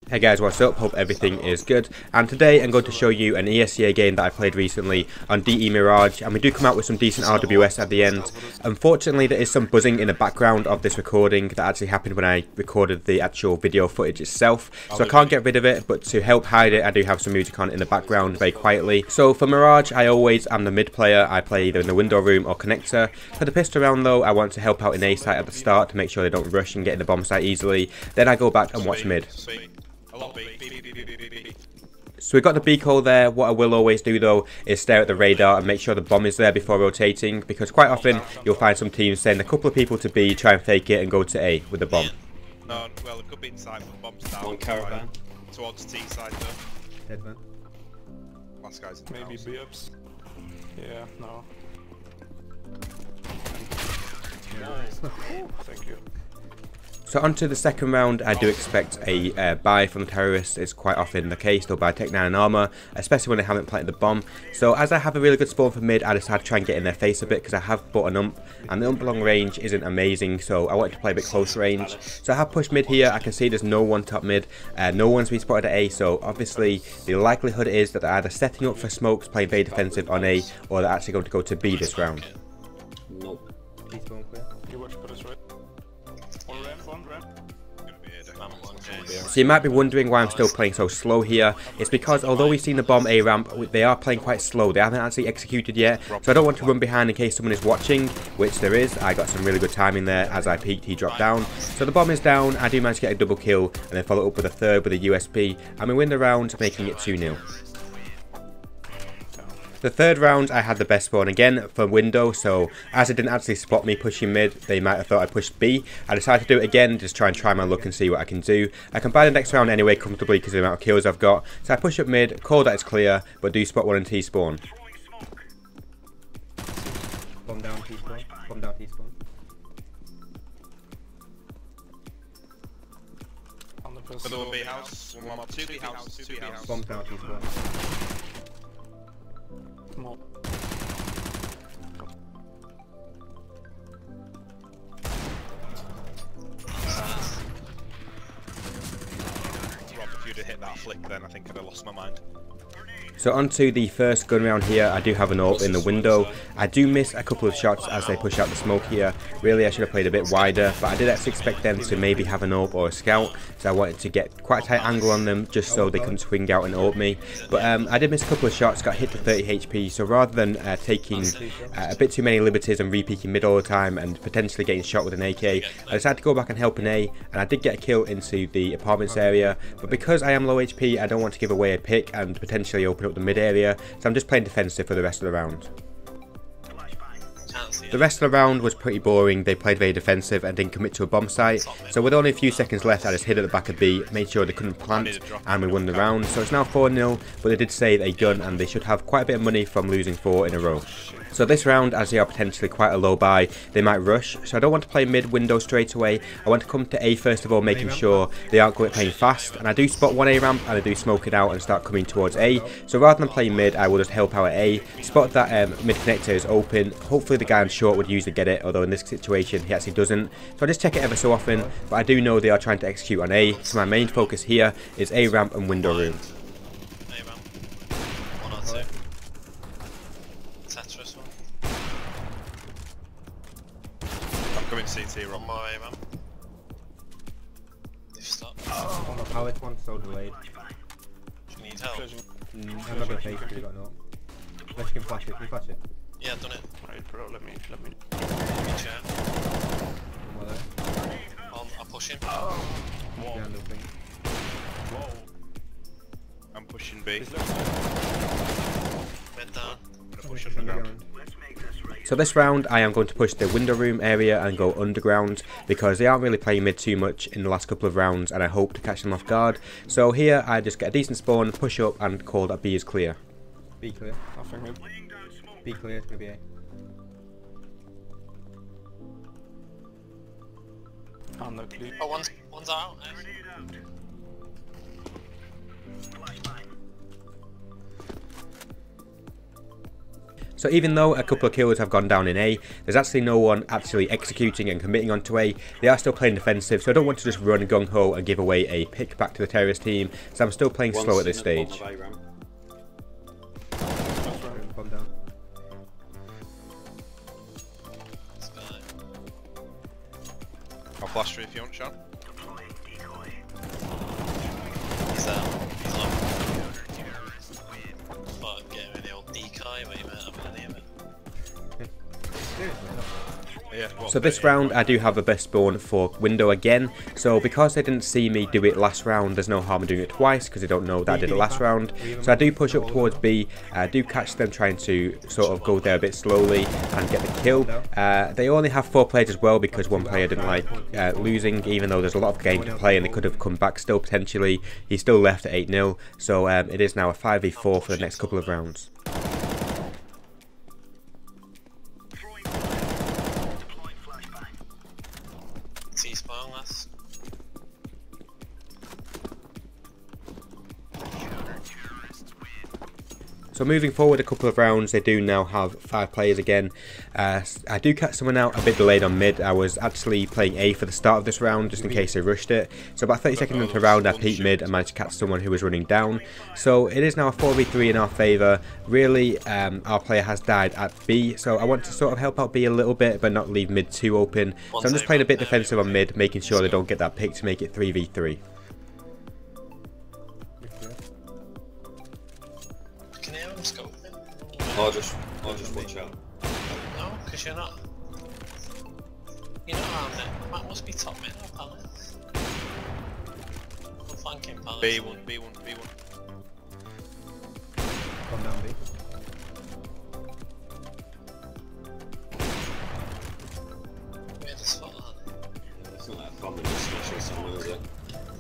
Hey guys, what's up? Hope everything is good. And today I'm going to show you an ESEA game that I played recently on DE Mirage, and we do come out with some decent RWS at the end. Unfortunately, there is some buzzing in the background of this recording that actually happened when I recorded the actual video footage itself, so I can't get rid of it, but to help hide it I do have some music on in the background very quietly. So for Mirage, I always am the mid player. I play either in the window room or connector. For the pistol round though, I want to help out in A site at the start to make sure they don't rush and get in the bomb site easily. Then I go back and watch mid. So we got the B hole there. What I will always do though is stare at the radar and make sure the bomb is there before rotating, because quite often you'll find some teams send a couple of people to B, try and fake it and go to A with the bomb. No, well it could be inside, but the bomb's down. One caravan. Towards T side though. Dead man. Last guy's in the Maybe house. B-ups. Yeah, no. Thank you. So onto the second round, I do expect a buy from the terrorists. It's quite often the case. They'll buy Tech 9 and armor, especially when they haven't planted the bomb. So as I have a really good spawn for mid, I decided to try and get in their face a bit because I have bought an ump, and the ump long range isn't amazing, so I wanted to play a bit close range. So I have pushed mid here. I can see there's no one top mid, no one's been spotted at A, so obviously the likelihood is that they're either setting up for smokes, playing very defensive on A, or they're actually going to go to B this round. Nope. You watch for this, right? One ramp. So you might be wondering why I'm still playing so slow here. It's because although we've seen the bomb A ramp, they are playing quite slow. They haven't actually executed yet, so I don't want to run behind in case someone is watching, which there is. I got some really good timing there. As I peeked, he dropped down. So the bomb is down. I do manage to get a double kill and then follow up with a third with a USP, and we win the round, making it 2-0. The third round I had the best spawn again for window, so as it didn't actually spot me pushing mid, they might have thought I pushed B. I decided to do it again, just try my luck and see what I can do. I can buy the next round anyway comfortably because of the amount of kills I've got. So I push up mid, call that it's clear, but do spot one in T spawn. Bomb down T spawn. Bomb down T spawn. On the For the 1B house, 1 more, 2B house, 2B house. Bomb down T spawn. More. Rob, if you'd have hit that flick then I think I'd have lost my mind. So onto the first gun round here, I do have an AWP in the window. I do miss a couple of shots as they push out the smoke here. Really I should have played a bit wider, but I did actually expect them to maybe have an AWP or a scout, so I wanted to get quite a tight angle on them just so they couldn't swing out and AWP me. But I did miss a couple of shots, got hit to 30 HP, so rather than taking a bit too many liberties and re-peeking mid all the time and potentially getting shot with an AK, I decided to go back and help an A, and I did get a kill into the apartments area, but because I am low HP I don't want to give away a pick and potentially open up the mid area, so I'm just playing defensive for the rest of the round. The rest of the round was pretty boring. They played very defensive and didn't commit to a bomb site, so with only a few seconds left I just hid at the back of B, made sure they couldn't plant, and we won the round. So it's now 4-0, but they did save a gun and they should have quite a bit of money from losing 4 in a row. So this round, as they are potentially quite a low buy, they might rush, so I don't want to play mid window straight away. I want to come to A first of all, making sure they aren't going playing fast, and I do spot one A ramp and I do smoke it out and start coming towards A. So rather than playing mid, I will just help out at A, spot that mid connector is open. Hopefully the guy on short would usually get it, although in this situation he actually doesn't. So I just check it ever so often, but I do know they are trying to execute on A, so my main focus here is A ramp and window room. A ramp. 1 or 2. Tetris one. I'm coming CT, Rob. One more A ramp. They've stopped. On the pallet one, so delayed. Do you need help? I'm not going to face it, we got no. Let's can flash it, can you flash it? Yeah, I've done it. Right, bro, let me. Let me check. I'll push him. Whoa. I'm pushing B. Mid down. I'm gonna push underground. So this round I am going to push the window room area and go underground because they aren't really playing mid too much in the last couple of rounds, and I hope to catch them off guard. So here I just get a decent spawn, push up and call that B is clear. B clear. Nothing mid. B clear, it's going to be A. On the clear. Oh, one's out. So even though a couple of kills have gone down in A, there's actually no one actually executing and committing onto A. They are still playing defensive, so I don't want to just run gung-ho and give away a pick back to the terrorist team. So I'm still playing slow at this stage. I'll flash through if you want, Sean. He's low. Fuck, get rid of the old decoy, but you might have any of it. Yeah, So this round I do have the best spawn for window again, so because they didn't see me do it last round, there's no harm in doing it twice because they don't know that I did it last round. So I do push up towards B, I do catch them trying to sort of go there a bit slowly and get the kill. They only have 4 players as well because one player didn't like losing, even though there's a lot of game to play and they could have come back still potentially. He's still left at 8-0, so it is now a 5v4 for the next couple of rounds. T-spawn last. So moving forward a couple of rounds, they do now have 5 players again. I do catch someone out a bit delayed on mid. I was actually playing A for the start of this round just in case they rushed it. So about 30 seconds into the round I peeked mid and managed to catch someone who was running down. So it is now a 4v3 in our favour. Really our player has died at B, so I want to sort of help out B a little bit but not leave mid too open. So I'm just playing a bit defensive on mid, making sure they don't get that pick to make it 3v3. I'll just watch out. No, because you're not around it. That must be top mid or Palace. I'm flanking Palace. B1. Come down B. Weird as fuck, that. It's not that fun with just smashing someone, is it?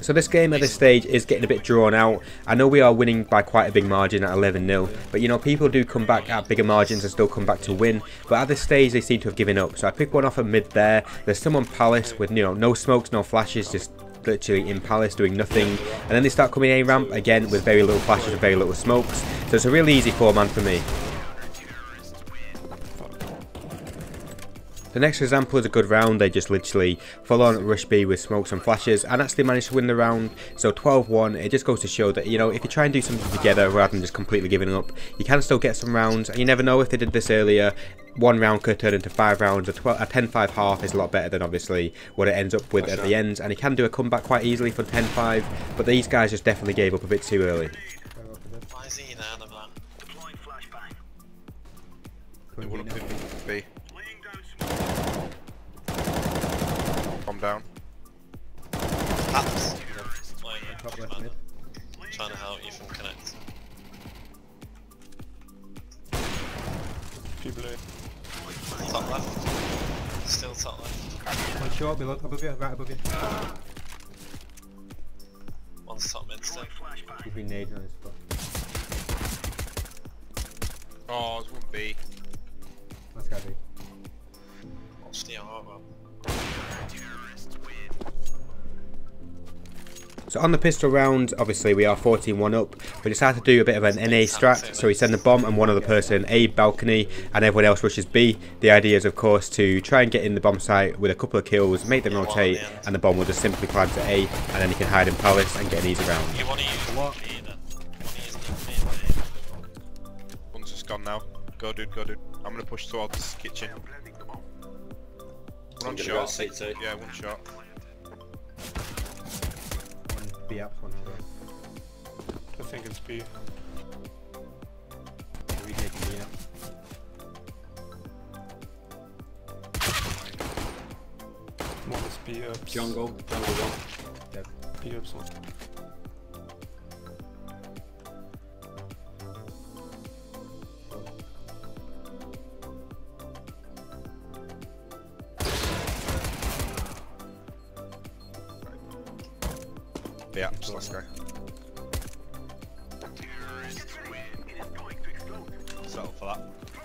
So this game at this stage is getting a bit drawn out. I know we are winning by quite a big margin at 11-0, but you know, people do come back at bigger margins and still come back to win. But at this stage they seem to have given up. So I picked one off at mid there. There's someone Palace with, you know, no smokes, no flashes, just literally in Palace doing nothing. And then they start coming A ramp again with very little flashes and very little smokes. So it's a really easy 4-man for me. The next example is a good round. They just literally full on rush B with smokes and flashes and actually managed to win the round. So 12-1, it just goes to show that, you know, if you try and do something together rather than just completely giving up, you can still get some rounds. And you never know, if they did this earlier, 1 round could turn into 5 rounds. A 10-5 half is a lot better than obviously what it ends up with at the end. And you can do a comeback quite easily for 10-5, but these guys just definitely gave up a bit too early. Why is he there, the black? They would have been B. Calm down. Palace. Trying to help you from connect. Top left. Still top left. One short below, above you, right above you. One's top mid still. You've been nading on this spot. Oh, it's 1B. Let's go B. What's the armor? So on the pistol round, obviously we are 14-1 up. We decided to do a bit of an NA strat, so we send a bomb and one other person A balcony and everyone else rushes B. The idea is of course to try and get in the bomb site with a couple of kills, make them rotate, and the bomb will just simply climb to A, and then you can hide in Palace and get an easy round. You want to use What? B then? You want to use B? One's just gone now. Go dude. I'm gonna push towards kitchen. One shot. CT. Yeah, 1 shot. One B up, one short. I think it's B. We taking B up. One is B up. Jungle 1. B up. Yeah, let's go. Settle for that.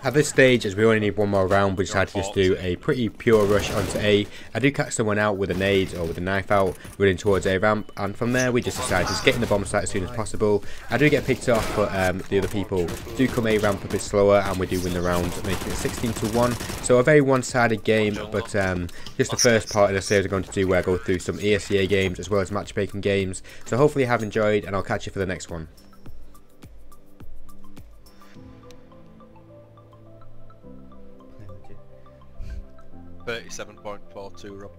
At this stage, as we only need one more round, we decided to just do a pretty pure rush onto A. I do catch someone out with a nade or with a knife out, running towards A ramp, and from there we just decided to just get in the bomb site as soon as possible. I do get picked off, but the other people do come A ramp a bit slower, and we do win the round, making it 16-1. So a very one-sided game, but just the first part of the series I'm going to do where I go through some ESEA games as well as matchmaking games. So hopefully you have enjoyed, and I'll catch you for the next one. 37.42, Rob.